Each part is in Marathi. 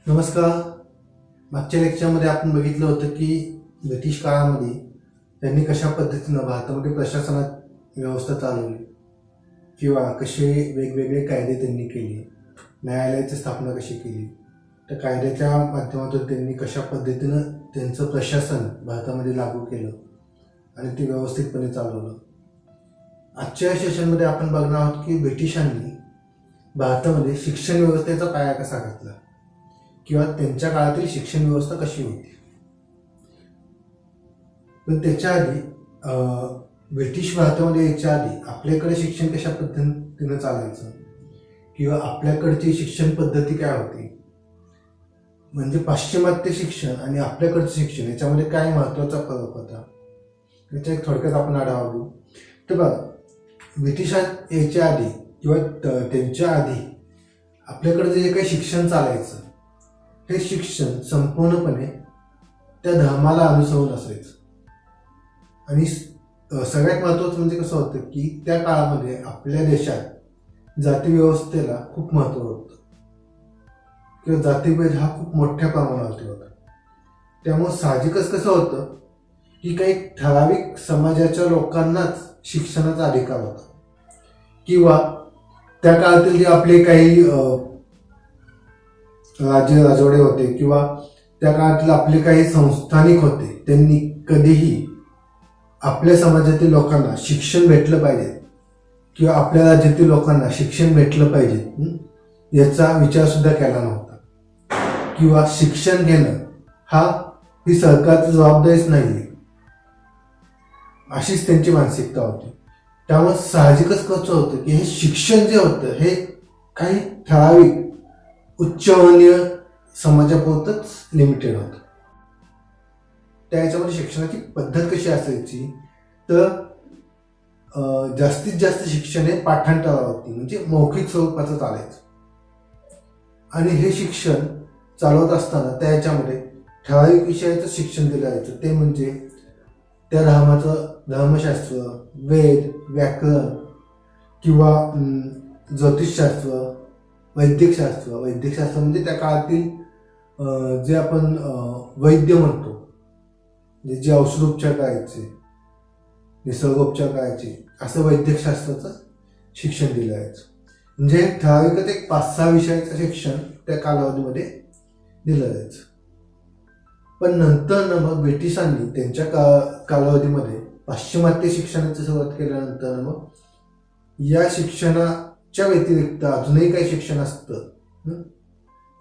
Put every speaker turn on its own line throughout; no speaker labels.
नमस्कार. मागच्या लेक्चरमध्ये आपण बघितलं होतं की ब्रिटिश काळामध्ये त्यांनी कशा पद्धतीनं भारतामध्ये प्रशासनात व्यवस्था चालवली किंवा कसे वेगवेगळे कायदे त्यांनी केले, न्यायालयाची स्थापना कशी केली, त्या कायद्याच्या माध्यमातून त्यांनी कशा पद्धतीनं त्यांचं प्रशासन भारतामध्ये लागू केलं आणि ते व्यवस्थितपणे चालवलं. आजच्या सेशनमध्ये आपण बघणार आहोत की ब्रिटिशांनी भारतामध्ये शिक्षण व्यवस्थेचा पाया कसा घातला किंवा त्यांच्या काळातील शिक्षण व्यवस्था कशी होती. पण त्याच्या आधी ब्रिटिश भारतामध्ये यायच्या आधी आपल्याकडे शिक्षण कशा पद्धतीनं चालायचं किंवा आपल्याकडची शिक्षण पद्धती काय होती, म्हणजे पाश्चिमात्य शिक्षण आणि आपल्याकडचं शिक्षण याच्यामध्ये काय महत्त्वाचा फरक होता याचा एक थोडक्यात आपण आढावा घेऊ. तर बघा, ब्रिटिशात यायच्या आधी किंवा त्यांच्या आधी आपल्याकडे जे काही शिक्षण चालायचं हे शिक्षण संपूर्णपणे त्या धर्माला अनुसरून असायचं. आणि सगळ्यात महत्त्वाचं म्हणजे कसं होतं की त्या काळामध्ये आपल्या देशात जातीव्यवस्थेला खूप महत्त्व होतं किंवा जातीभेद हा खूप मोठ्या प्रमाणावरती होता. त्यामुळे साहजिकच कसं होतं की काही ठराविक समाजाच्या लोकांनाच शिक्षणाचा अधिकार होता किंवा त्या काळातील जे आपले काही राजे राजवाडे होते किंवा त्या काळातील आपले काही संस्थानिक होते, त्यांनी कधीही आपल्या समाजातील लोकांना शिक्षण भेटलं पाहिजे किंवा आपल्या राज्यातील लोकांना शिक्षण भेटलं पाहिजे याचा विचार सुद्धा केला नव्हता किंवा शिक्षण घेणं ही सरकारची जबाबदारीच नाही अशीच त्यांची मानसिकता होती. त्यामुळे साहजिकच कसं होतं की हे शिक्षण जे होतं हे काही ठराविक उच्चवर्णीय समाजापुरतच लिमिटेड होतं. त्याच्यामध्ये शिक्षणाची पद्धत कशी असायची तर जास्तीत जास्त शिक्षण हे पाठांतरावरती म्हणजे मौखिक स्वरूपाचं चालायचं. आणि हे शिक्षण चालवत असताना त्याच्यामध्ये ठराविक विषयाचं शिक्षण दिलं जायचं, ते म्हणजे त्या धर्माचं धर्मशास्त्र, वेद, व्याकरण किंवा ज्योतिषशास्त्र, वैद्यकशास्त्र म्हणजे त्या काळातील जे आपण वैद्य म्हणतो, जे औषधोपचार करायचे, निसर्गोपचार करायचे, असं वैद्यकशास्त्राचं शिक्षण दिलं जायचं. म्हणजे ठराविकच एक 5-6 विषयाचं शिक्षण त्या कालावधीमध्ये दिलं जायचं. पण नंतर मग ब्रिटिशांनी त्यांच्या कालावधीमध्ये पाश्चिमात्य शिक्षणाची सुरुवात केल्यानंतर मग या शिक्षणाच्या व्यतिरिक्त अजूनही काही शिक्षण असतं,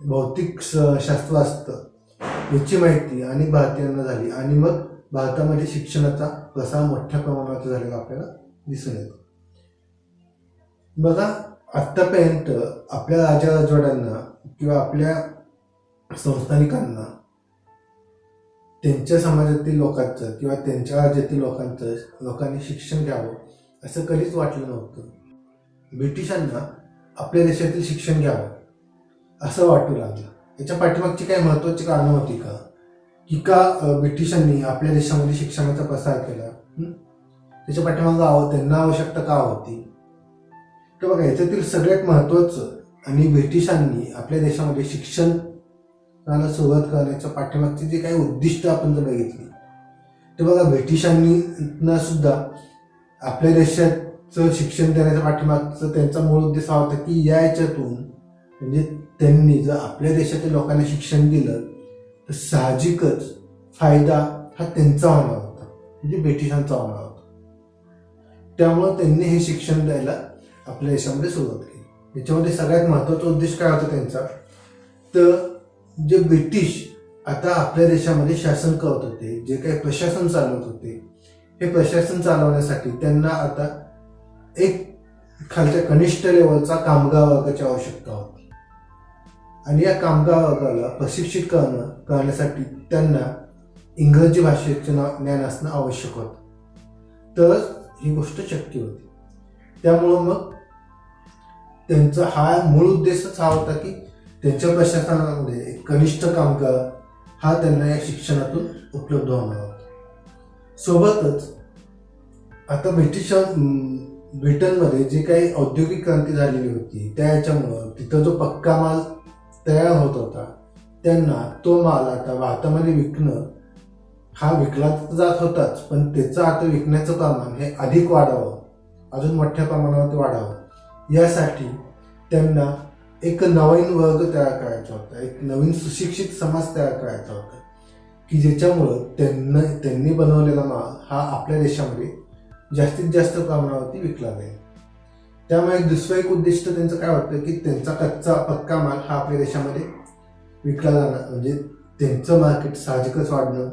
भौतिक शास्त्र असतं, याची माहिती अनेक भारतीयांना झाली आणि मग भारतामध्ये शिक्षणाचा प्रसार मोठ्या प्रमाणात झालेला आपल्याला दिसून येतो. बघा, आत्तापर्यंत आपल्या राजा राजवाड्यांना किंवा आपल्या संस्थानिकांना त्यांच्या समाजातील लोकांचं किंवा त्यांच्या राज्यातील लोकांनी शिक्षण घ्यावं असं कधीच वाटलं नव्हतं. ब्रिटिशांना आपल्या देशातील शिक्षण घ्यावं असं वाटू लागलं. याच्या पाठीमागची काही महत्त्वाची कारणं होती का ब्रिटिशांनी आपल्या देशामध्ये शिक्षणाचा प्रसार केला, त्याच्या पाठीमागं त्यांना आवश्यकता का होती. तर बघा, याच्यातील सगळ्यात महत्त्वाचं आणि ब्रिटिशांनी आपल्या देशामध्ये शिक्षण सुरुवात करण्याच्या पाठीमागची जे काही उद्दिष्ट आपण जर बघितली तर बघा, ब्रिटिशांनी सुद्धा आपल्या देशाचं शिक्षण देण्याच्या पाठीमागचं त्यांचा मूळ उद्देश हा होता की याच्यातून म्हणजे त्यांनी जर आपल्या देशातील लोकांना शिक्षण दिलं तर साहजिकच फायदा हा त्यांचा होणार होता, म्हणजे ब्रिटिशांचा होणार होता. त्यामुळं त्यांनी हे शिक्षण द्यायला आपल्या देशामध्ये सुरुवात केली. याच्यामध्ये सगळ्यात महत्त्वाचा उद्देश काय होता त्यांचा, तर जे ब्रिटिश आता आपल्या देशामध्ये शासन करत होते, जे काही प्रशासन चालवत होते, हे प्रशासन चालवण्यासाठी त्यांना आता एक खालच्या कनिष्ठ लेवलचा कामगार वर्गाची आवश्यकता होती. आणि या कामगार वर्गाला प्रशिक्षित करण्यासाठी त्यांना इंग्रजी भाषेचे ज्ञान असणं आवश्यक होतं, तरच ही गोष्ट शक्य होती. त्यामुळं मग त्यांचा हा मूळ उद्देशच हा होता की त्यांच्या प्रशासनामध्ये एक कनिष्ठ कामगार हा त्यांना या शिक्षणातून उपलब्ध होणार होता. सोबतच आता ब्रिटनमध्ये जे काही औद्योगिक क्रांती झालेली होती त्या याच्यामुळं तिथं जो पक्का माल तयार होत होता त्यांना तो माल आता भारतामध्ये विकणं हा विकला जात होताच, पण त्याचं आता विकण्याचं प्रमाण हे अधिक वाढावं, अजून मोठ्या प्रमाणावर वाढावं, यासाठी त्यांना एक नवीन वर्ग तयार करायचा होता, एक नवीन सुशिक्षित समाज तयार करायचा होता की ज्याच्यामुळं त्यांनी बनवलेला माल हा आपल्या देशामध्ये जास्तीत जास्त प्रमाणावरती विकला जाईल. त्यामुळे दुसरं एक उद्दिष्ट त्यांचं काय होतं की त्यांचा कच्चा पक्का माल हा आपल्या देशामध्ये विकला जाणार, म्हणजे त्यांचं मार्केट साहजिकच वाढणं,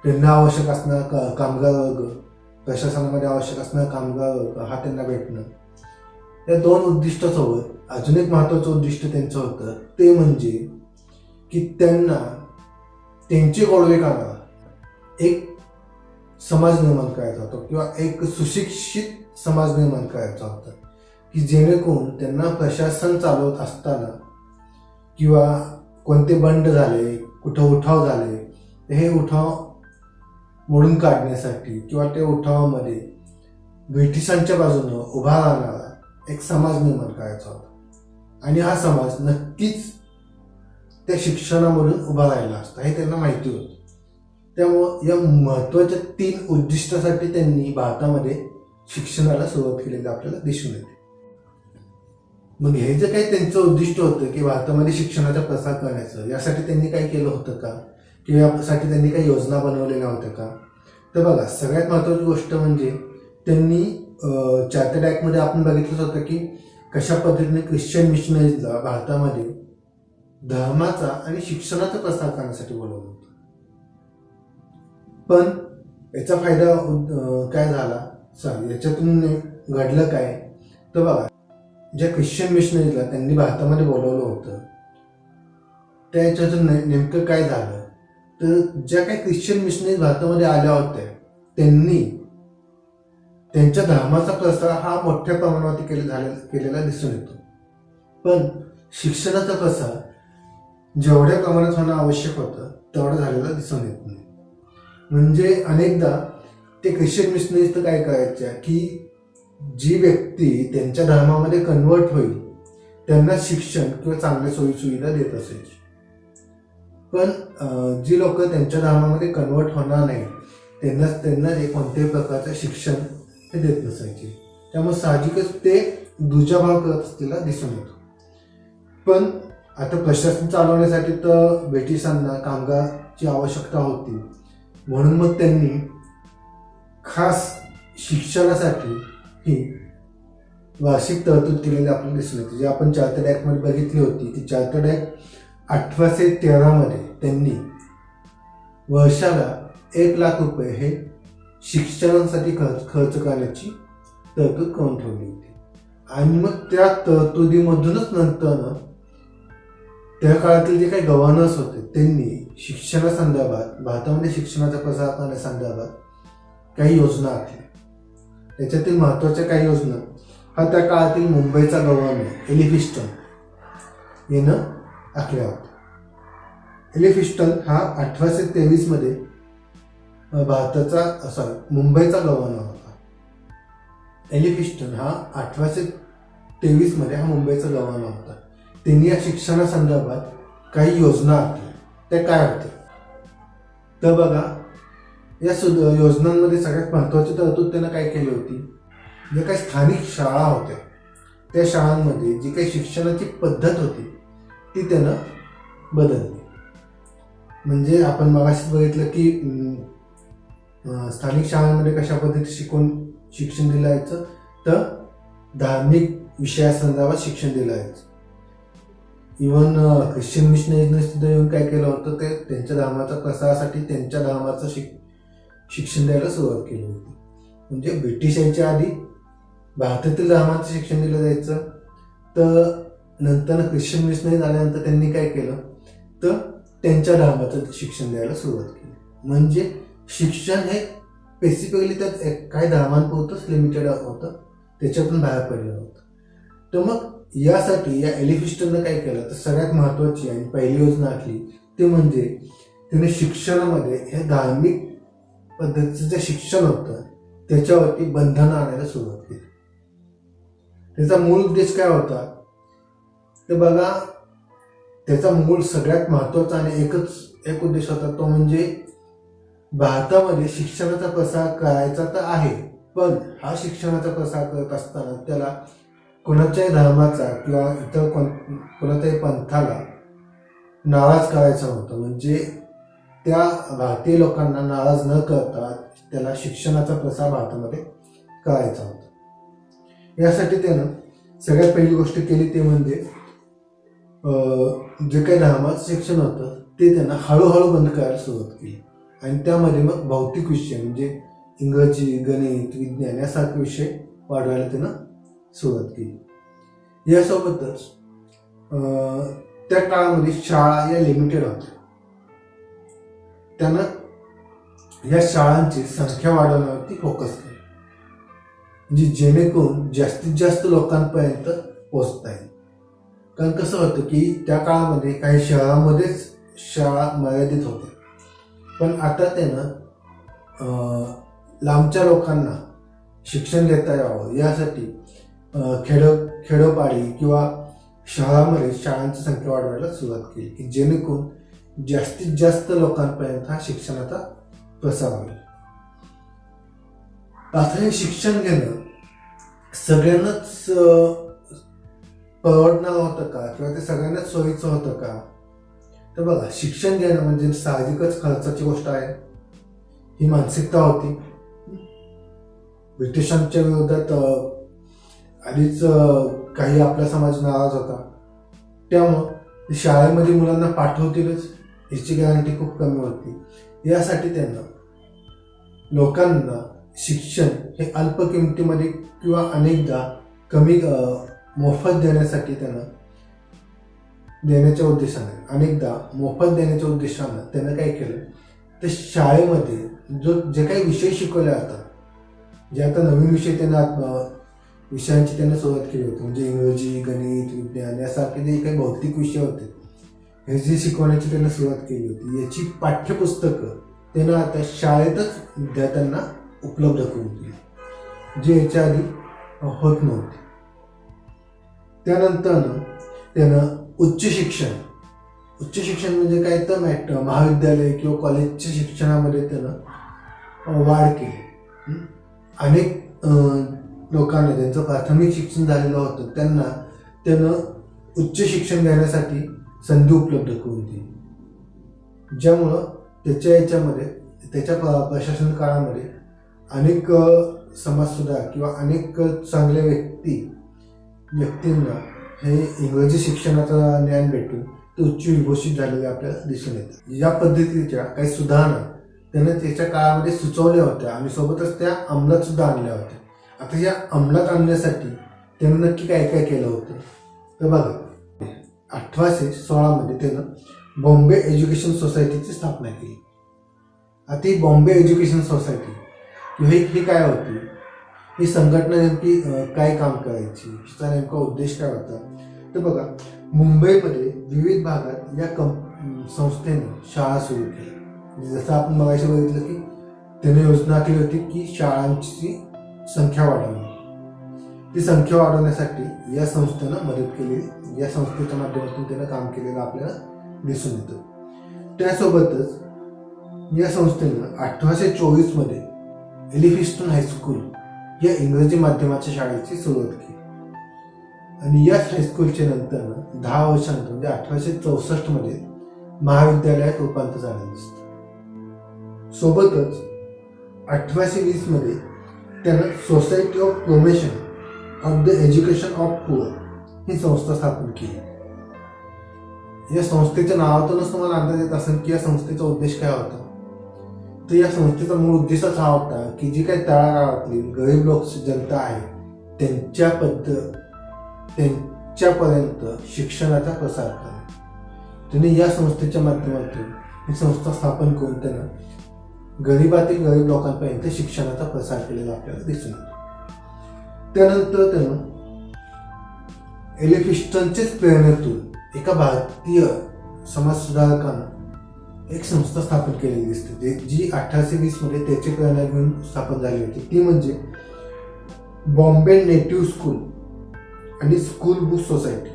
त्यांना आवश्यक असणारा कामगार वर्ग, प्रशासनामध्ये आवश्यक असणारा कामगार वर्ग हा त्यांना भेटणं. या दोन उद्दिष्टासोबत अजून एक महत्त्वाचं उद्दिष्ट त्यांचं होतं, ते म्हणजे की त्यांना त्यांचे गोडवे काढणारा एक समाज निर्माण करायचा होता किंवा एक सुशिक्षित समाज निर्माण करायचा होता की जेणेकरून त्यांना प्रशासन चालवत असताना किंवा कोणते बंड झाले, कुठं उठाव झाले, हे उठाव मोडून काढण्यासाठी किंवा त्या उठावामध्ये ब्रिटिशांच्या बाजूनं उभा राहणारा एक समाज निर्माण करायचा होता. आणि हा समाज नक्कीच त्या शिक्षणामधून उभा राहिला असता हे त्यांना माहिती होतं. त्यामुळं या महत्त्वाच्या 3 उद्दिष्टासाठी त्यांनी भारतामध्ये शिक्षणाला सुरुवात केलेली आपल्याला दिसून येते. मग हे जे काही त्यांचं उद्दिष्ट होतं की भारतामध्ये शिक्षणाचा प्रसार करण्याचं, यासाठी त्यांनी काय केलं होतं का, किंवा यासाठी त्यांनी काही योजना बनवलेल्या होत्या का? तर बघा, सगळ्यात महत्त्वाची गोष्ट म्हणजे त्यांनी चार्टर्ड ॲक्टमध्ये आपण बघितलंच होतं की कशा पद्धतीने ख्रिश्चन मिशनरीजला भारतामध्ये धर्माचा आणि शिक्षणाचा प्रसार करण्यासाठी बोलवलं होतं. पण याचा फायदा काय झाला, याच्यातून घडलं काय, तर बघा, ज्या ख्रिश्चन मिशनरीजला त्यांनी भारतामध्ये बोलवलं होतं त्याच्यातून नेमकं काय झालं, तर ज्या काही ख्रिश्चन मिशनरीज भारतामध्ये आल्या होत्या त्यांनी त्यांच्या धर्माचा प्रसार हा मोठ्या प्रमाणावरती केलेला दिसून येतो. पण शिक्षणाचा प्रसार जेवढ्या प्रमाणात होणं आवश्यक होतं तेवढं झालेला दिसून येत नाही. म्हणजे अनेकदा ते ख्रिश्चन मिशनरीज तर काय करायच्या की जी व्यक्ती त्यांच्या धर्मामध्ये कन्वर्ट होईल त्यांना शिक्षण किंवा चांगल्या सोयीसुविधा देत असायची. पण जी लोक त्यांच्या धर्मामध्ये कन्वर्ट होणार नाही त्यांना कोणत्याही प्रकारचं शिक्षण हे देत नसायचे. त्यामुळे साहजिकच ते दुजाभाव करत असलेला दिसून येतो. पण आता प्रशासन चालवण्यासाठी तर ब्रिटिशांना कामगाराची आवश्यकता होती, म्हणून मग त्यांनी खास शिक्षणासाठी ही वार्षिक तरतूद केलेली आपल्याला दिसून येते, जी आपण चार्टर्ड ॲक्टमध्ये बघितली होती. ती चार्टर्ड ॲक्ट 1813 मध्ये त्यांनी वर्षाला 1,00,000 रुपये हे शिक्षणासाठी खर्च करण्याची तरतूद करून ठेवली होती. आणि मग त्या तरतुदीमधूनच नंतर त्या काळातील जे काही गव्हर्नर्स होते त्यांनी शिक्षणासंदर्भात, भारतामध्ये शिक्षणाचा प्रसार करण्यासंदर्भात काही योजना आखल्या. त्याच्यातील महत्त्वाच्या काही योजना हा त्या काळातील मुंबईचा गव्हर्नर एलिफिन्स्टन यानं आखल्या होत्या. एलिफिन्स्टन हा 1823 मध्ये मुंबईचा गव्हर्नर होता. एलिफिन्स्टन हा 1823 मध्ये हा मुंबईचा गव्हर्नर होता. त्यांनी या शिक्षणासंदर्भात काही योजना आखल्या. त्या काय होत्या तर बघा, या योजनांमध्ये सगळ्यात महत्त्वाची तरतूद त्यानं काय केली होती, ज्या काही स्थानिक शाळा होत्या त्या शाळांमध्ये जी काही शिक्षणाची पद्धत होती ती त्यानं बदलली. म्हणजे आपण मगाशीच बघितलं की स्थानिक शाळांमध्ये कशा पद्धतीने शिक्षण दिलं जायचं, तर धार्मिक विषयासंदर्भात शिक्षण दिलं जायचं. इव्हन ख्रिश्चन मिशनरीजने सुद्धा येऊन काय केलं होतं, ते त्यांच्या धर्माच्या प्रसारासाठी त्यांच्या धर्माचं शिक्षण द्यायला सुरुवात केली होती. म्हणजे ब्रिटिश यायच्या आधी भारतातील धर्माचं शिक्षण दिलं जायचं, तर नंतर ख्रिश्चन मिशनरीज आल्यानंतर त्यांनी काय केलं, तर त्यांच्या धर्माचं शिक्षण द्यायला सुरुवात केली. म्हणजे शिक्षण हे स्पेसिफिकली त्यात काही धर्मांपुरतंच लिमिटेड होतं, त्याच्यातून बाहेर पडलेलं होतं. तर मग यासाठी या एलिफिन्स्टननं काय केलं, तर सगळ्यात महत्त्वाची आणि पहिली योजना आखली ते म्हणजे त्याने शिक्षणामध्ये हे धार्मिक पद्धतीचं जे शिक्षण होतं त्याच्यावरती बंधनं आणायला सुरुवात केली. त्याचा मूळ उद्देश काय होता, तर बघा, त्याचा मूळ सगळ्यात महत्त्वाचा आणि एक उद्देश होता, तो म्हणजे भारतामध्ये शिक्षणाचा प्रसार करायचा तर आहे, पण हा शिक्षणाचा प्रसार करत असताना त्याला कोणाच्याही धर्माचा किंवा इतर कोणाच्याही पंथाला नाराज करायचा नव्हता. म्हणजे त्या भारतीय लोकांना नाराज न करता त्याला शिक्षणाचा प्रसार भारतामध्ये करायचा होता. यासाठी त्यानं सगळ्यात पहिली गोष्ट केली ते म्हणजे जे काही धर्माचं शिक्षण होतं ते त्यांना हळूहळू बंद करायला सुरुवात केली. आणि त्यामध्ये मग भौतिक विषय म्हणजे इंग्रजी, गणित, विज्ञान यासारखे विषय वाढवायला त्यानं सुरुवात केली. यासोबतच त्या काळामध्ये शाळा या लिमिटेड होत्या. त्यानं या शाळांची संख्या वाढवण्यावरती फोकस केला, म्हणजे जेणेकरून जास्तीत जास्त लोकांपर्यंत पोहोचता येईल. कारण कसं होतं की त्या काळामध्ये काही शहरांमध्येच शाळा मर्यादित होत्या, पण आता त्यानं लांबच्या लोकांना शिक्षण घेता यावं यासाठी खेडोपाडी किंवा शहरामध्ये शाळांची संख्या वाढवायला सुरुवात केली, की जेणेकरून जास्तीत जास्त लोकांपर्यंत हा शिक्षणाचा प्रसार होईल. आता हे शिक्षण घेणं सगळ्यांनाच परवडणार होतं का किंवा ते सगळ्यांनाच सोयीचं होतं का? तर बघा, शिक्षण घेणं म्हणजे साहजिकच खर्चाची गोष्ट आहे. ही मानसिकता होती. ब्रिटिशांच्या विरोधात आधीच काही आपला समाज नाराज होता, त्यामुळं शाळेमध्ये मुलांना पाठवतीलच याची गॅरंटी खूप कमी होती. यासाठी त्यांना लोकांना शिक्षण हे अल्प किमतीमध्ये किंवा अनेकदा कमी मोफत देण्यासाठी देण्याच्या उद्देशानं त्यानं काय केलं, तर शाळेमध्ये जे काही विषय शिकवले जातात, जे आता नवीन विषय विषयांची त्यांना सुरुवात केली होती, म्हणजे इंग्रजी, गणित, विज्ञान यासारखे जे काही भौतिक विषय होते हे जे शिकवण्याची त्यांना सुरुवात केली होती, याची पाठ्यपुस्तकं त्यानं आता शाळेतच विद्यार्थ्यांना उपलब्ध करून दिली, जे याच्या आधी होत नव्हते. त्यानंतर त्यानं उच्च शिक्षण म्हणजे काय तर महाविद्यालय किंवा कॉलेजच्या शिक्षणामध्ये त्यानं वाढ केली. अनेक लोकांना ज्यांचं प्राथमिक शिक्षण झालेलं होतं त्यानं उच्च शिक्षण घेण्यासाठी संधी उपलब्ध करून दिली, ज्यामुळं त्याच्या प्रशासन काळामध्ये अनेक समाजसुधारक किंवा अनेक चांगल्या व्यक्तींना हे इंग्रजी शिक्षणाचं ज्ञान भेटून ते उच्च विभूषित झालेले आपल्याला दिसून येतात. या पद्धतीच्या काही सुधारणा त्यानं त्याच्या काळामध्ये सुचवल्या होत्या आणि सोबतच त्या अंमलात सुद्धा आणल्या होत्या. आता या अंमलात आणण्यासाठी त्यानं नक्की काय काय केलं होतं, तर बघा, 1816 मध्ये त्यानं बॉम्बे एज्युकेशन सोसायटीची स्थापना केली. आता ही बॉम्बे एज्युकेशन सोसायटी ही काय होती, ही संघटना नेमकी काय काम करायची, हिचा नेमका उद्देश काय होता, तर बघा, मुंबईमध्ये विविध भागात या संस्थेने शाळा सुरू केली. जसं आपण मगाशी बघितलं की त्याने योजना केली होती की शाळांची संख्या वाढवणे. ती संख्या वाढवण्यासाठी या संस्थेनं मदत केली. या संस्थेच्या माध्यमातून त्यानं काम केलेलं आपल्याला दिसून येतं. त्यासोबतच या संस्थेनं 1824 मध्ये एलिफिन्स्टन हायस्कूल या इंग्रजी माध्यमाच्या शाळेची सुरुवात केली आणि या हायस्कूलच्या नंतर 10 वर्षांनंतर म्हणजे 1864 मध्ये महाविद्यालयात रूपांतर झालेलं दिसतं. सोबतच 1820 मध्ये त्यानं society of promotion of the education of poor ही संस्था स्थापन केली. या संस्थेच्या नावातूनच तुम्हाला अंदाज येत असेल की या संस्थेचा उद्देश काय होता. तर या संस्थेचा मूळ उद्देशच हा होता की जी काही तळागाळातली गरीब जनता आहे त्यांच्यापर्यंत शिक्षणाचा प्रसार करणे. त्यांनी या संस्थेच्या माध्यमातून ही संस्था स्थापन करून त्यानं गरीबातील गरीब लोकांपर्यंत शिक्षणाचा प्रसार केलेला आपल्याला दिसून येतो. त्यानंतर त्यानं एलिफिन्स्टनचेच प्रेरणेतून एका भारतीय समाजसुधारकानं एक संस्था स्थापन केलेली दिसते, जी 1820 मध्ये त्याची प्रेरणा घेऊन स्थापन झाली होती. ती म्हणजे बॉम्बे नेटिव्ह स्कूल आणि स्कूल बुक सोसायटी.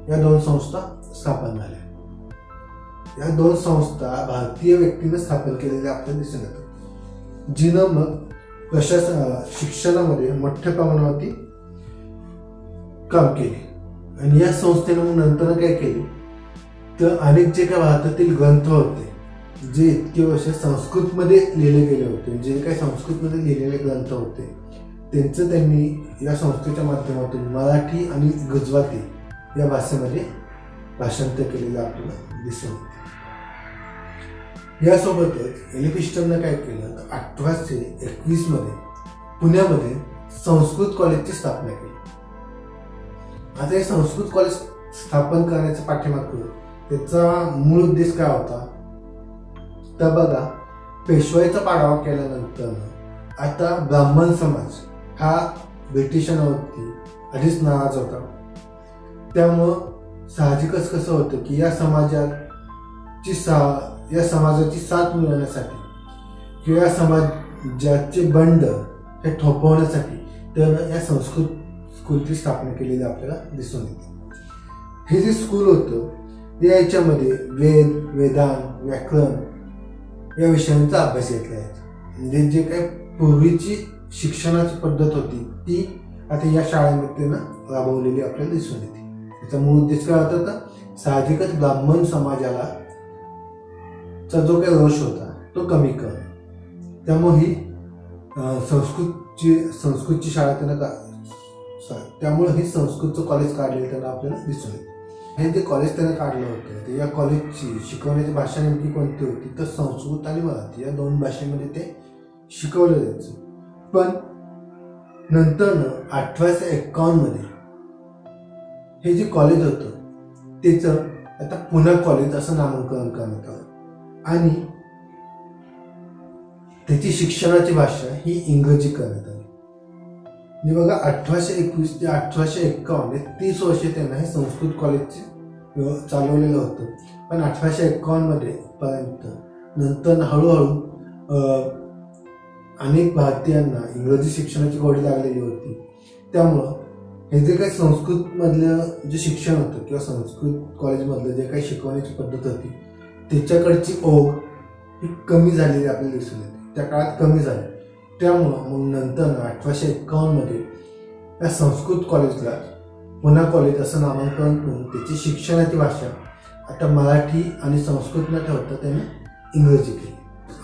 या 2 संस्था स्थापन झाल्या. या 2 संस्था भारतीय व्यक्तीने स्थापन केलेल्या आपल्याला दिसून येतात, जिनं मग शिक्षणामध्ये मोठ्या प्रमाणावरती काम केले. आणि या संस्थेनं मग नंतर काय केले तर अनेक जे काय भारतातील ग्रंथ होते, जे इतके वर्ष संस्कृतमध्ये लिहिले गेले होते, जे काही संस्कृतमध्ये लिहिलेले ग्रंथ होते, त्यांचं त्यांनी या संस्थेच्या माध्यमातून मराठी आणि गुजराती या भाषेमध्ये भाषांतर केलेलं आपल्याला दिसून येते. यासोबतच एलिफिस्टननं काय केलं तर 1821 मध्ये पुण्यामध्ये संस्कृत कॉलेजची स्थापना केली. आता हे संस्कृत कॉलेज स्थापन करण्याच्या पाठीमागं त्याचा मूळ उद्देश काय होता तर बघा, पेशवाईचा पाडावा केल्यानंतर आता ब्राह्मण समाज हा ब्रिटिशांवरती आधीच नाराज होता. त्यामुळं साहजिकच कसं होतं की या समाजाची साथ मिळवण्यासाठी किंवा या समाजाचे बंड हे थोपवण्यासाठी तर या संस्कृत स्कूलची स्थापना केलेली आपल्याला दिसून येते. हे जे स्कूल होतं ते याच्यामध्ये वेद, वेदांत, व्याकरण या विषयांचा अभ्यास घेतला आहे. म्हणजे जे काही पूर्वीची शिक्षणाची पद्धत होती ती आता या शाळेमध्ये राबवलेली आपल्याला दिसून येते. त्याचा मूळ उद्देश काय होता तर साहजिकच ब्राह्मण समाजाला जो काही रोष होता तो कमी करणं. त्यामुळे ही संस्कृतची शाळा त्यामुळे हे संस्कृतचं कॉलेज काढलेलं त्यांना आपल्याला दिसून येतं. हे जे कॉलेज त्यानं काढलं होतं ते या कॉलेजची शिकवण्याची भाषा नेमकी कोणती होती तर संस्कृत आणि मराठी या 2 भाषेमध्ये ते शिकवलं जायचं. पण नंतर 1851 मध्ये हे जे कॉलेज होतं त्याचं आता पुणे कॉलेज असं नामांकन करण्यात आलं आणि त्याची शिक्षणाची भाषा ही इंग्रजी करण्यात आली. म्हणजे बघा 1821 ते 1851 30 वर्षे त्यांना हे संस्कृत कॉलेज चालवलेलं होतं. पण 1851 मध्ये पर्यंत नंतर हळूहळू अनेक भारतीयांना इंग्रजी शिक्षणाची गोडी लागलेली होती. त्यामुळं हे जे काही संस्कृतमधलं जे शिक्षण होतं किंवा संस्कृत कॉलेजमधलं जे काही शिकवण्याची पद्धत होती त्याच्याकडची ओघ ही कमी झालेली आपल्याला दिसून येते. त्या काळात कमी झाली. त्यामुळं मग नंतर 1851 मध्ये या संस्कृत कॉलेजला पुणे कॉलेज असं नामांकन करून त्याची शिक्षणाची भाषा आता मराठी आणि संस्कृत न ठेवता त्याने इंग्रजी केली.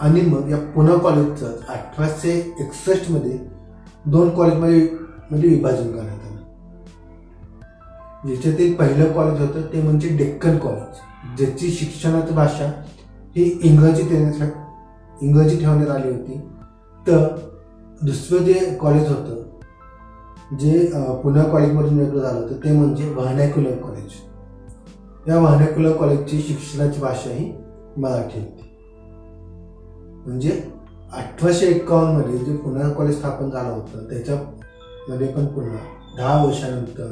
आणि मग या पुणे कॉलेजचं 1861 मध्ये 2 कॉलेजमध्ये विभाजन करण्यात आलं. ज्याच्यातील पहिलं कॉलेज होतं ते म्हणजे डेक्कन कॉलेज, ज्याची शिक्षणाची भाषा ही इंग्रजी ठेवण्यात आली होती. तर दुसरं जे कॉलेज होतं जे पुणे कॉलेजमधून वेगळं झालं होतं ते म्हणजे व्हर्नॅक्युलर कॉलेज. या व्हर्नॅक्युलर कॉलेजची शिक्षणाची भाषा ही मराठी होती. म्हणजे 1851 मध्ये जे पुणे कॉलेज स्थापन झालं होतं त्याच्यामध्ये पण पुन्हा 10 वर्षानंतर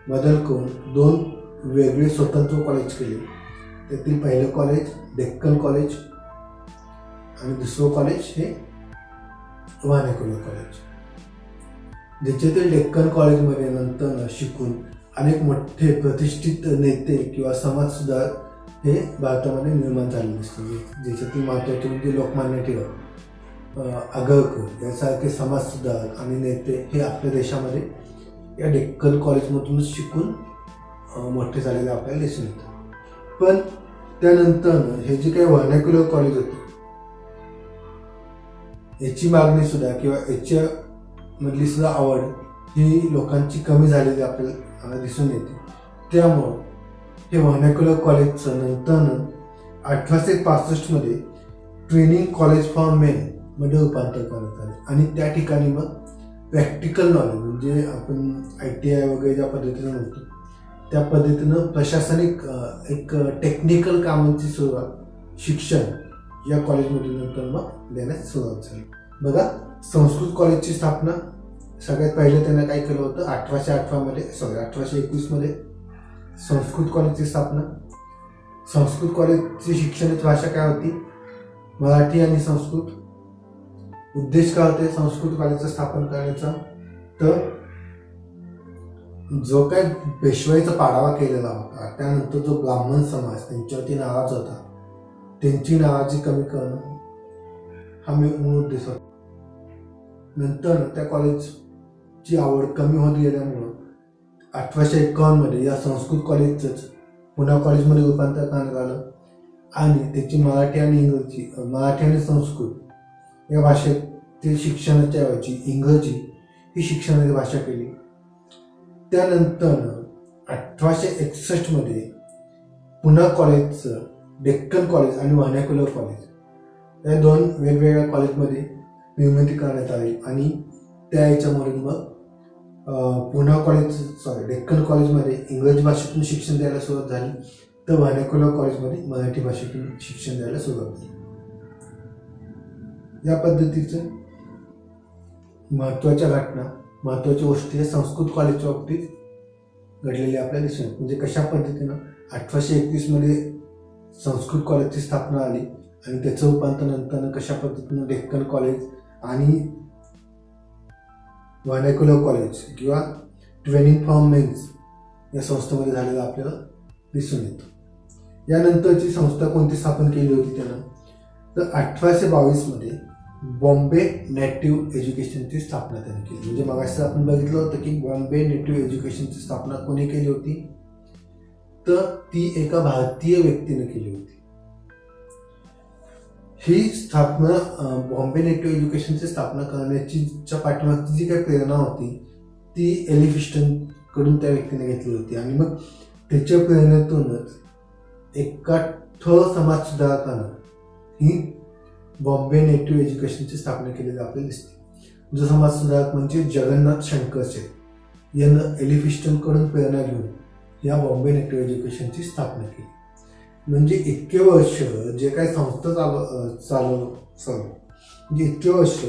बदल करून 2 वेगळे स्वतंत्र कॉलेज केले. त्यातील पहिलं कॉलेज डेक्कन कॉलेज आणि दुसरं कॉलेज हे व्हर्नॅक्युलर कॉलेज. ज्याच्यातील डेक्कन कॉलेजमध्ये नंतर शिकून अनेक मोठे प्रतिष्ठित नेते किंवा समाजसुधारक हे भारतामध्ये निर्माण झालेले दिसतात. ज्याच्यातील महत्त्वाचे म्हणजे लोकमान्य टिळक, आगरकर यासारखे समाजसुधारक आणि नेते हे आपल्या देशामध्ये या डेक्कन कॉलेजमधूनच शिकून मोठे झालेले आपल्याला दिसून येतात. पण त्यानंतर हे जे काही व्हर्नॅक्युलर कॉलेज होते याची मागणी सुद्धा किंवा याच्या मधली सुद्धा आवड ही लोकांची कमी झालेली आपल्याला दिसून येते. त्यामुळं हे व्हर्नॅक्युलर कॉलेजचं नंतर 1865 मध्ये ट्रेनिंग कॉलेज फॉर मेन मध्ये रूपांतर करण्यात आले. आणि त्या ठिकाणी मग प्रॅक्टिकल नॉलेज म्हणजे आपण ITI वगैरे ज्या पद्धतीनं म्हणतो त्या पद्धतीनं प्रशासनिक एक टेक्निकल कामांची शिक्षण या कॉलेजमधून नंतर मग देण्यास सुरुवात झाली. बघा, संस्कृत कॉलेजची स्थापना सगळ्यात पहिले त्यांना काय केलं होतं 1821 मध्ये संस्कृत कॉलेजची स्थापना. संस्कृत कॉलेजची शिक्षणाची भाषा काय होती मराठी आणि संस्कृत. उद्देश काय होते संस्कृत कॉलेजचं स्थापन करण्याचा तर जो काय पेशवाईचा पाडावा केलेला होता, त्यानंतर जो ब्राह्मण समाज त्यांच्यावरती नाराज होता, त्यांची नाराजी कमी करणं हा मूळ उद्देश होता. नंतर त्या कॉलेजची आवड कमी होत गेल्यामुळं 1851 या संस्कृत कॉलेजचंच पुणा कॉलेजमध्ये रूपांतर करण्यात आलं आणि त्याची मराठी आणि संस्कृत या भाषेतील शिक्षणाच्या ऐवजी इंग्रजी ही शिक्षणाची भाषा केली. त्यानंतर 1861 पुणा कॉलेजचं डेक्कन कॉलेज आणि व्हर्नाक्युलर कॉलेज या दोन वेगवेगळ्या कॉलेजमध्ये निर्मिती करण्यात आली आणि त्या याच्यामधून मग डेक्कन कॉलेजमध्ये इंग्रजी भाषेतून शिक्षण द्यायला सुरुवात झाली, तर व्हर्नाक्युलर कॉलेजमध्ये मराठी भाषेतून शिक्षण द्यायला सुरुवात झाली. या पद्धतीचं महत्त्वाच्या घटना, महत्त्वाच्या गोष्टी या संस्कृत कॉलेजच्या बाबतीत घडलेल्या आपल्याला दिसून येतात. म्हणजे कशा पद्धतीनं 1821 संस्कृत कॉलेजची स्थापना आली आणि त्याचं रूपांतर नंतर कशा पद्धतीनं डेक्कन कॉलेज आणि व्हर्नाक्युलर कॉलेज किंवा ट्रेनिंग फॉर मेन्स या संस्थेमध्ये झालेलं आपल्याला दिसून येतं. यानंतरची संस्था कोणती स्थापन केली होती त्यानं, तर 1822 बॉम्बे नेटिव्ह एज्युकेशनची स्थापना त्यांनी केली. म्हणजे मगाशी आपण बघितलं होतं की बॉम्बे नेटिव्ह एज्युकेशनची स्थापना कोणी केली होती, तर ती एका भारतीय व्यक्तीने केली होती. ही स्थापना बॉम्बे नेटिव्ह एज्युकेशनची स्थापना करण्याची पाठीमागची जी काही प्रेरणा होती ती एलिफिस्टन कडून त्या व्यक्तीने घेतली होती आणि मग त्याच्या प्रेरणेतूनच एका ठळ समाज सुधारकानं ही बॉम्बे नेटिव्ह एज्युकेशनची स्थापना केलेली आपल्याला दिसते. जो समाज सुधारक म्हणजे जगन्नाथ शंकरशेठ यानं एलिफिस्टन कडून प्रेरणा घेऊन या बॉम्बे नेटिव्ह एज्युकेशनची स्थापना केली. म्हणजे इतके वर्ष जे काही संस्था म्हणजे इतके वर्ष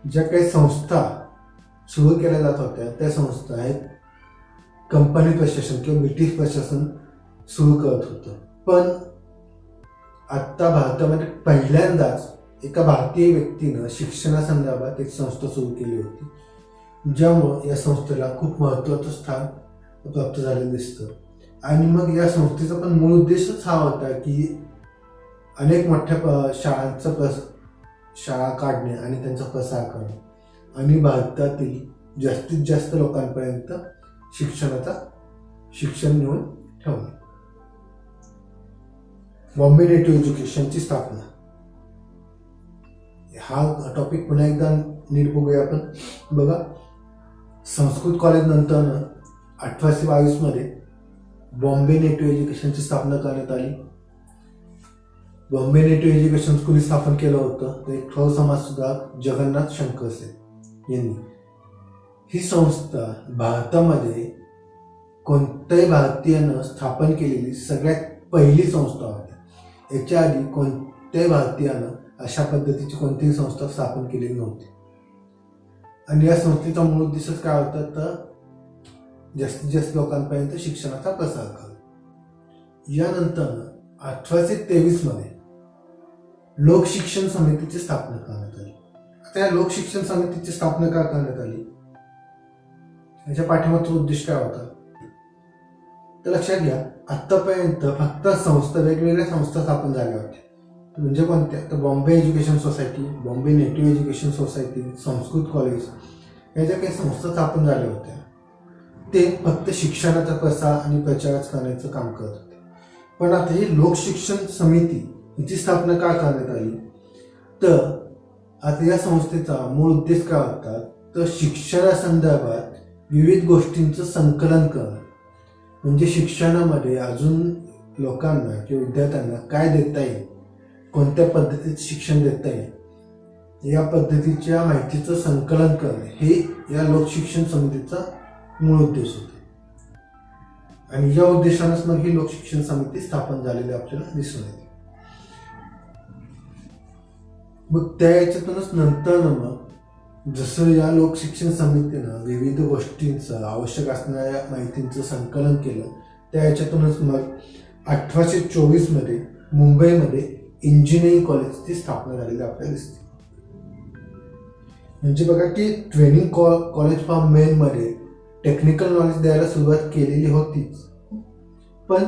ज्या काही संस्था सुरू केल्या जात होत्या त्या संस्था आहेत कंपनी प्रशासन किंवा ब्रिटिश प्रशासन सुरू करत होतं. पण आत्ता भारतामध्ये पहिल्यांदाच एका भारतीय व्यक्तीनं शिक्षणासंदर्भात एक संस्था सुरू केली होती, ज्यामुळं या संस्थेला खूप महत्त्वाचं स्थान प्राप्त झालेलं दिसतं. आणि मग या संस्थेचा पण मूळ उद्देशच हा होता की अनेक मोठ्या शाळा काढणे आणि त्यांचा प्रसार करणे आणि भारतातील जास्तीत जास्त लोकांपर्यंत शिक्षण नेऊन ठेवणे. बॉम्बे नेटिव्ह एज्युकेशनची स्थापना हा टॉपिक पुन्हा एकदा नीट बघूया आपण. बघा, संस्कृत कॉलेज नंतर 1822 बॉम्बे नेटिव्ह एज्युकेशनची स्थापना करण्यात आली. बॉम्बे नेटिव्ह एज्युकेशन कोणी स्थापन केलं होतं, तर एक ठळ समाजसुधारक जगन्नाथ शंकरशेठ यांनी. ही संस्था भारतामध्ये कोणत्याही भारतीयानं स्थापन केलेली सगळ्यात पहिली संस्था होती. याच्या आधी कोणत्याही भारतीयानं अशा पद्धतीची कोणतीही संस्था स्थापन केलेली नव्हती. आणि या संस्थेचा मूळ उद्देशच काय होता, तर जास्तीत जास्त लोकांपर्यंत शिक्षणाचा प्रसार करा. यानंतर 1823 लोकशिक्षण समितीची स्थापना करण्यात आली. आता या लोकशिक्षण समितीची स्थापना का करण्यात आली, याच्या पाठीमागचा उद्देश काय होता, तर लक्षात घ्या, आतापर्यंत फक्त वेगवेगळ्या संस्था स्थापन झाल्या होत्या. म्हणजे कोणत्या, तर Bombay education society, Bombay native education society, Sanskrit college या ज्या काही संस्था स्थापन झाल्या होत्या ते फक्त शिक्षणाचा प्रसार आणि प्रचारच करण्याचं काम करत होते. पण आता ही लोकशिक्षण समिती हिची स्थापना का करण्यात आली, तर आता या संस्थेचा मूळ उद्देश काय होता, तर शिक्षणासंदर्भात विविध गोष्टींचं संकलन करणं. म्हणजे शिक्षणामध्ये अजून लोकांना किंवा विद्यार्थ्यांना काय देता येईल, कोणत्या पद्धतीत शिक्षण देता येईल या पद्धतीच्या माहितीचं संकलन करणे हे या लोकशिक्षण समितीचा मूळ उद्देश होता. आणि या उद्देशानंच मग ही लोकशिक्षण समिती स्थापन झालेली आपल्याला दिसून येते. मग त्या याच्यातूनच नंतर मग जसं या लोकशिक्षण समितीनं विविध गोष्टींचं आवश्यक असणाऱ्या माहितींचं संकलन केलं, त्या याच्यातूनच मग 1824 मुंबईमध्ये इंजिनिअरिंग कॉलेजची स्थापना झालेली आपल्याला दिसते. म्हणजे बघा की ट्रेनिंग कॉलेज फॉर मेन मध्ये टेक्निकल नॉलेज द्यायला सुरुवात केलेली होतीच, पण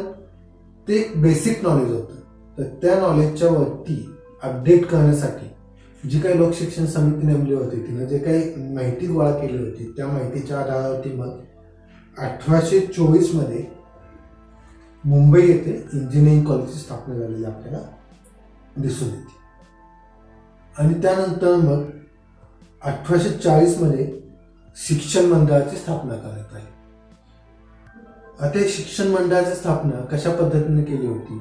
ते बेसिक नॉलेज होतं. तर त्या नॉलेजच्या वरती अपडेट करण्यासाठी जी काही लोकशिक्षण समिती नेमली होती, तिनं जे काही माहिती गोळा केली होती, त्या माहितीच्या आधारावरती मग 1824 मध्ये मुंबई येथे इंजिनिअरिंग कॉलेजची स्थापना झालेली आपल्याला दिसून येते. आणि त्यानंतर मग 1840 मध्ये शिक्षण मंडळाची स्थापना करण्यात आली. आता हे शिक्षण मंडळाची स्थापना कशा पद्धतीने केली होती,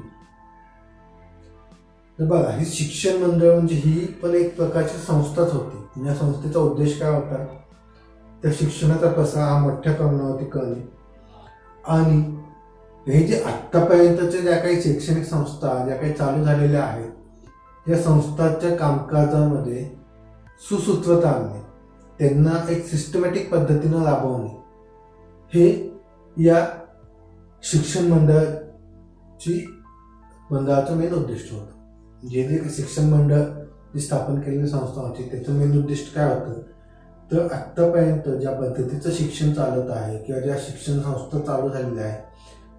तर बघा, ही शिक्षण मंडळ म्हणजे ही पण एक प्रकारची संस्थाच होती. या संस्थेचा उद्देश काय होता, त्या शिक्षणाचा प्रसार हा मोठ्या प्रमाणावरती करणे आणि हे जे आत्तापर्यंतच्या ज्या काही शैक्षणिक संस्था ज्या काही चालू झालेल्या आहेत, या संस्थांच्या कामकाजामध्ये सुसूत्रता आणणे, त्यांना एक सिस्टमॅटिक पद्धतीनं राबवणे, हे या शिक्षण मंडळाचं मेन उद्दिष्ट होतं. जे शिक्षण मंडळ जी स्थापन केलेली संस्था होती, त्याचं मेन उद्दिष्ट काय होतं, तर आत्तापर्यंत ज्या पद्धतीचं शिक्षण चालत आहे किंवा ज्या शिक्षण संस्था चालू झालेल्या आहेत,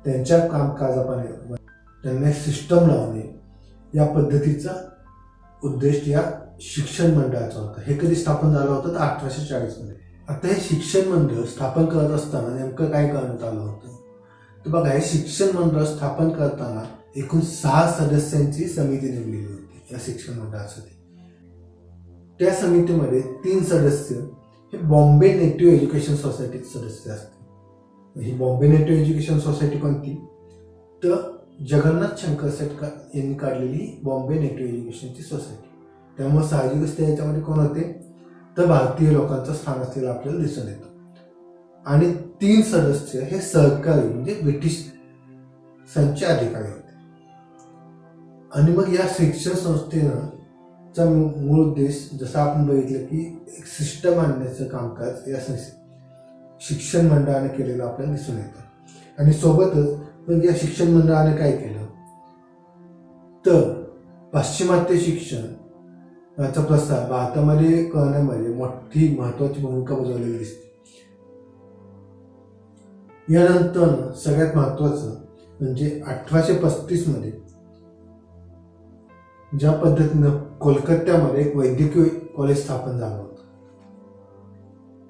त्यांच्या कामकाजापणे त्यांना सिस्टम लावणे, या पद्धतीचा उद्देश या शिक्षण मंडळाचा होता. हे कधी स्थापन झालं होतं, तर 1840 मध्ये. आता हे शिक्षण मंडळ स्थापन करत असताना नेमकं काय करण्यात आलं होतं, तर बघा, हे शिक्षण मंडळ स्थापन करताना एकूण 6 सदस्यांची समिती नेमलेली होती या शिक्षण मंडळासाठी. त्या समितीमध्ये 3 सदस्य हे बॉम्बे नेटिव्ह एज्युकेशन सोसायटीचे सदस्य असतात. ही बॉम्बे नेटिव्ह एज्युकेशन सोसायटी कोणती, तर जगन्नाथ शंकर सेठ यांनी काढलेली बॉम्बे नेटिव्ह एज्युकेशनची सोसायटी. त्यामुळे साहजिकच याच्यामध्ये कोण होते, तर भारतीय लोकांचं स्थान असलेलं आपल्याला दिसून येतं. आणि 3 सदस्य हे सरकारी म्हणजे ब्रिटिश संच अधिकारी होते. आणि मग या शिक्षण संस्थेचा मूळ उद्देश, जसं आपण बघितलं की एक सिस्टम आणण्याचं कामकाज या शिक्षण मंडळाने केलेलं आपल्याला दिसून येतं. आणि सोबतच मग या शिक्षण मंडळाने काय केलं, तर पाश्चिमात्य शिक्षण याचा प्रसार भारतामध्ये करण्यामध्ये मोठी महत्वाची भूमिका बजावलेली दिसते. यानंतर सगळ्यात महत्वाचं म्हणजे 1835 मध्ये ज्या पद्धतीनं कोलकात्यामध्ये एक वैद्यकीय कॉलेज स्थापन झालं होतं,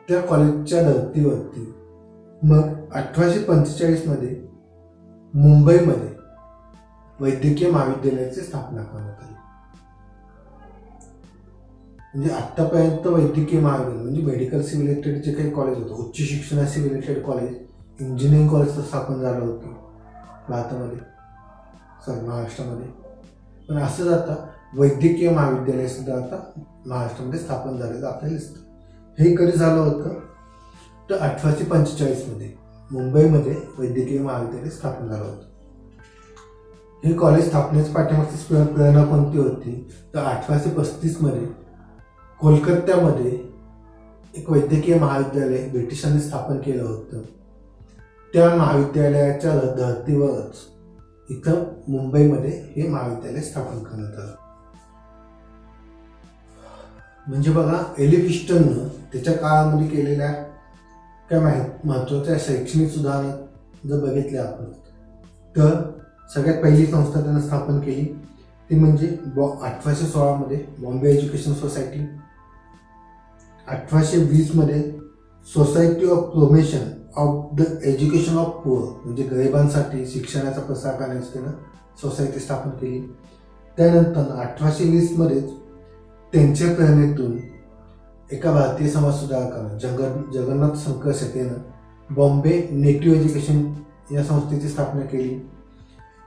त्या कॉलेजच्या धर्तीवरती मग 1845 मध्ये मुंबईमध्ये वैद्यकीय महाविद्यालयाची स्थापना करण्यात आली. म्हणजे आतापर्यंत वैद्यकीय महाविद्यालय म्हणजे मेडिकलशी रिलेटेड जे काही कॉलेज होतं, उच्च शिक्षणाशी रिलेटेड कॉलेज, इंजिनिअरिंग कॉलेज स्थापन झालं होतं भारतामध्ये, महाराष्ट्रामध्ये. पण असं आता वैद्यकीय महाविद्यालय सुद्धा आता महाराष्ट्रामध्ये स्थापन झालेलं आपल्याला दिसतं. हे कधी झालं होतं, तर 1845 मध्ये मुंबईमध्ये वैद्यकीय महाविद्यालय स्थापन झालं होतं. हे कॉलेज स्थापनेच्या पाठीमागची प्रेरणा कोणती होती, तर 1835 मध्ये कोलकात्यामध्ये एक वैद्यकीय महाविद्यालय ब्रिटिशांनी स्थापन केलं होतं. त्या महाविद्यालयाच्या धर्तीवरच इथं मुंबईमध्ये हे महाविद्यालय स्थापन करण्यात आलं. म्हणजे बघा, एलिफिस्टननं त्याच्या काळामध्ये केलेल्या काय महत्वाच्या शैक्षणिक सुधारणा जर बघितल्या आपण, तर सगळ्यात पहिली संस्था त्यानं स्थापन केली ती म्हणजे 1816 मध्ये बॉम्बे एज्युकेशन सोसायटी. 1820 मध्ये society of promotion of the education of poor म्हणजे गरिबांसाठी शिक्षणाचा प्रसार करण्याची त्यानं सोसायटी स्थापन केली. त्यानंतर 1820 मध्येच त्यांच्या प्रेरणेतून एका भारतीय समाज सुधारकानं जगन्नाथ शंकर सेठ यानं बॉम्बे नेटिव्ह एज्युकेशन या संस्थेची स्थापना केली.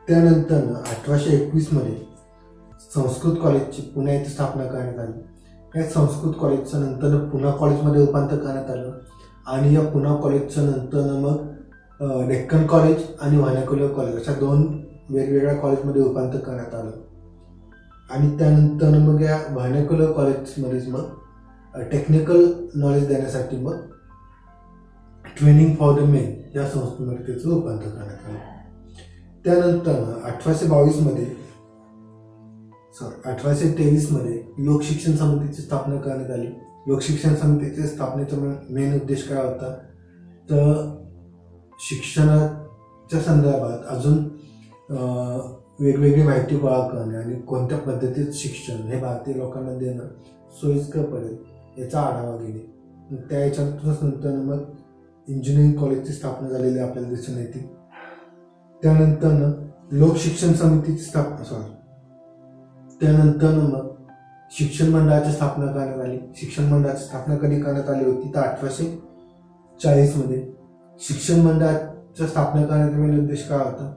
त्यानंतर 1821 मध्ये संस्कृत कॉलेजची पुणे येथे स्थापना करण्यात आली. या संस्कृत कॉलेजचं नंतर पुणा कॉलेजमध्ये रूपांतर करण्यात आलं आणि या पुणा कॉलेजचं नंतर मग डेक्कन कॉलेज आणि व्हर्नाक्युलर कॉलेज अशा 2 वेगवेगळ्या कॉलेजमध्ये रूपांतर करण्यात आलं. आणि त्यानंतर मग या व्हर्नाक्युलर कॉलेजमध्येच मग टेक्निकल नॉलेज देण्यासाठी मग ट्रेनिंग फॉर द मेन या संस्थेमध्ये त्याचं रूपांतर करण्यात आलं. त्यानंतर 1822 मध्ये 1823 मध्ये लोकशिक्षण समितीची स्थापना करण्यात आली. लोकशिक्षण समितीच्या स्थापनेचा मेन उद्देश काय होता, तर शिक्षणाच्या संदर्भात अजून वेगवेगळी माहिती गोळा करणे आणि कोणत्या पद्धतीत शिक्षण हे भारतीय लोकांना देणं सोयीस्कर पडेल याचा आढावा घेणे. त्या याच्यातूनच नंतर मग इंजिनिअरिंग कॉलेजची स्थापना झालेली आपल्याला दिसून येते. त्यानंतर लोक शिक्षण समितीची स्थापना त्यानंतर मग शिक्षण मंडळाची स्थापना करण्यात आली. शिक्षण मंडळाची स्थापना कधी करण्यात आली होती तर 1840 मध्ये. शिक्षण मंडळाच्या स्थापना करण्याचा मेन उद्देश काय होता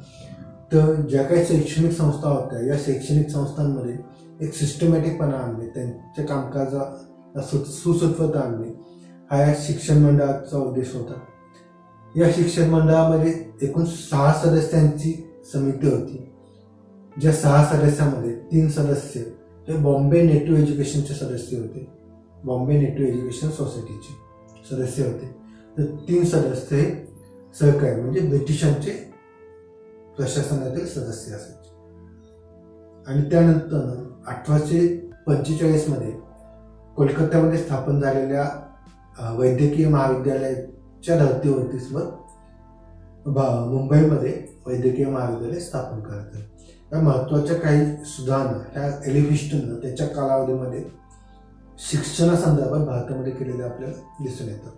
तर ज्या काही शैक्षणिक संस्था होत्या या शैक्षणिक संस्थांमध्ये एक सिस्टमॅटिकपणा आणणे, त्यांच्या कामकाजा सुसूत्रता आणणे हा या शिक्षण मंडळाचा उद्देश होता. या शिक्षण मंडळामध्ये एकूण 6 सदस्यांची समिती होती. ज्या 6 सदस्यामध्ये 3 सदस्य हे बॉम्बे नेटिव्ह एज्युकेशनचे सदस्य होते, बॉम्बे नेटिव्ह एज्युकेशन सोसायटीचे सदस्य होते. तर 3 सदस्य हे सहकारी म्हणजे ब्रिटिशांचे प्रशासनातील सदस्य असायचे. आणि त्यानंतर 1845 मध्ये कोलकात्यामध्ये स्थापन झालेल्या वैद्यकीय महाविद्यालयाच्या धर्तीवरतीच मग मुंबईमध्ये वैद्यकीय महाविद्यालय स्थापन करण्यात आले. या महत्त्वाच्या काही सुधारणा ह्या एलिफिस्टननं त्याच्या कालावधीमध्ये शिक्षणासंदर्भात भारतामध्ये केलेल्या आपल्याला दिसून येतात.